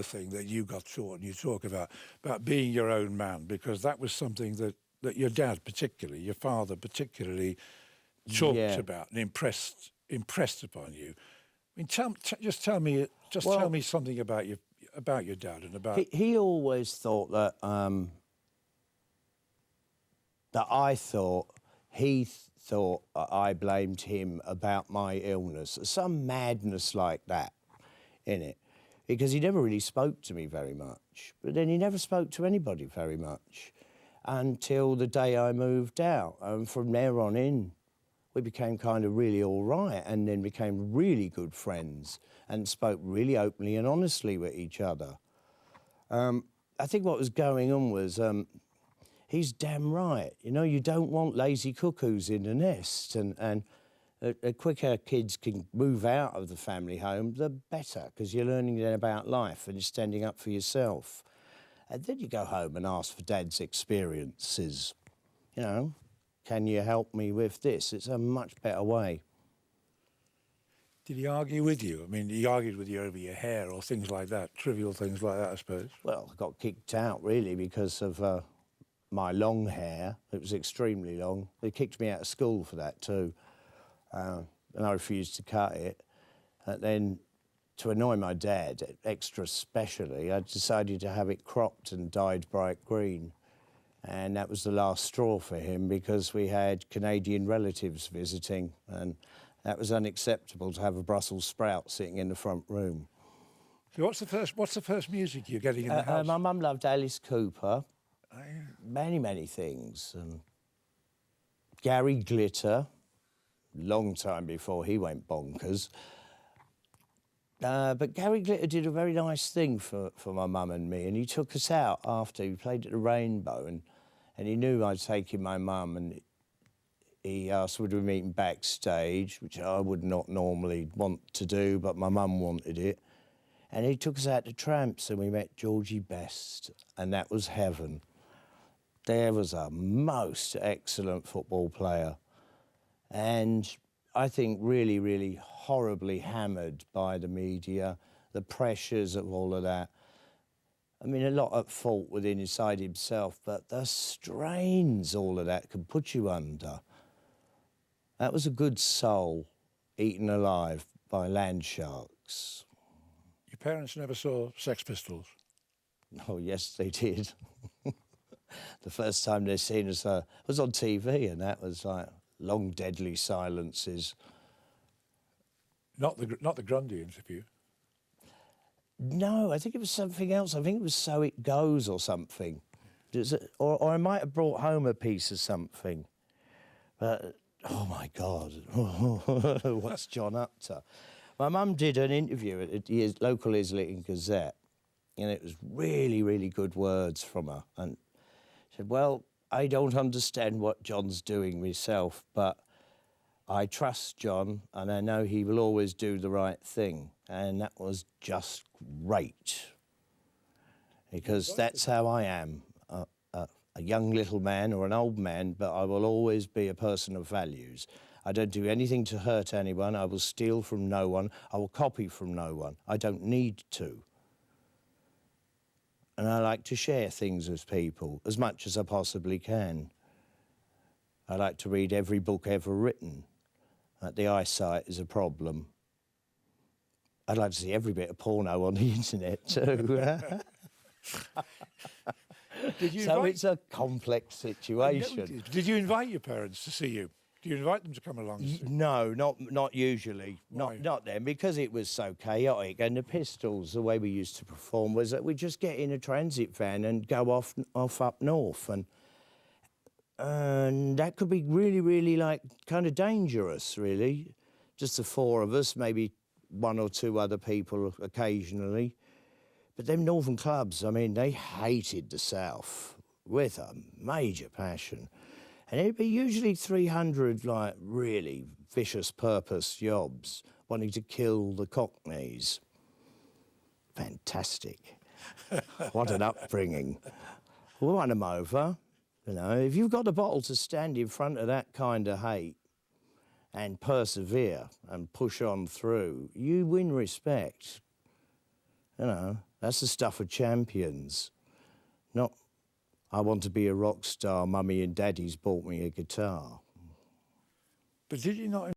thing that you got taught, and you talk about being your own man, because that was something that your dad particularly, your father particularly, talked about and impressed upon you. I mean, just tell me something about your dad and about. He always thought that I thought he thought I blamed him about my illness, some madness like that in it. Because he never really spoke to me very much. But then he never spoke to anybody very much until the day I moved out. And from there on in, we became kind of really all right, and then became really good friends and spoke really openly and honestly with each other. I think what was going on was, he's damn right. You know, you don't want lazy cuckoos in the nest, and the quicker kids can move out of the family home, the better, because you're learning then about life and you're standing up for yourself. And then you go home and ask for Dad's experiences. You know, can you help me with this? It's a much better way. Did he argue with you? I mean, he argued with you over your hair or things like that, trivial things like that, I suppose. Well, I got kicked out, really, because of my long hair. It was extremely long. They kicked me out of school for that, too. And I refused to cut it. And then, to annoy my dad, extra specially, I decided to have it cropped and dyed bright green. And that was the last straw for him, because we had Canadian relatives visiting, and that was unacceptable to have a Brussels sprout sitting in the front room. So what's the first music you're getting in the house? My mum loved Alice Cooper, many things. Gary Glitter, long time before he went bonkers. But Gary Glitter did a very nice thing for my mum and me, and he took us out after. He played at the Rainbow, and he knew I'd taken my mum, and he asked would we meet him backstage, which I would not normally want to do, but my mum wanted it. And he took us out to Tramps, and we met Georgie Best, and that was heaven. There was a most excellent football player, and I think really horribly hammered by the media, the pressures of all of that. I mean, a lot at fault within inside himself, but the strains all of that can put you under. That was a good soul eaten alive by land sharks. Your parents never saw Sex Pistols? Oh, yes, they did. The first time they seen us was on TV, and that was like long, deadly silences. Not the Grundy interview? No, I think it was something else. I think it was So It Goes or something. Or I might have brought home a piece of something. But, oh, my God, what's John up to? My mum did an interview at the local Islington Gazette, and it was really good words from her. And she said, well, I don't understand what John's doing myself, but I trust John, and I know he will always do the right thing. And that was just great, because that's how I am, a young little man or an old man, but I will always be a person of values. I don't do anything to hurt anyone. I will steal from no one. I will copy from no one. I don't need to. And I like to share things with people as much as I possibly can. I like to read every book ever written. The eyesight is a problem. I'd like to see every bit of porno on the internet too. So it's a complex situation. Did you invite your parents to see you? Do you invite them to come along? No, not usually. Not them, because it was so chaotic. And the Pistols, the way we used to perform was that we'd just get in a transit van and go off up north, and that could be really like kind of dangerous, really. Just the four of us, maybe one or two other people occasionally. But them northern clubs, I mean, they hated the South with a major passion. And it'd be usually 300, like, really vicious purpose jobs, wanting to kill the Cockneys. Fantastic. What an upbringing. We won them over. You know, if you've got the bottle to stand in front of that kind of hate and persevere and push on through, you win respect. You know, that's the stuff of champions. Not, I want to be a rock star, mummy and daddy's bought me a guitar. But did you not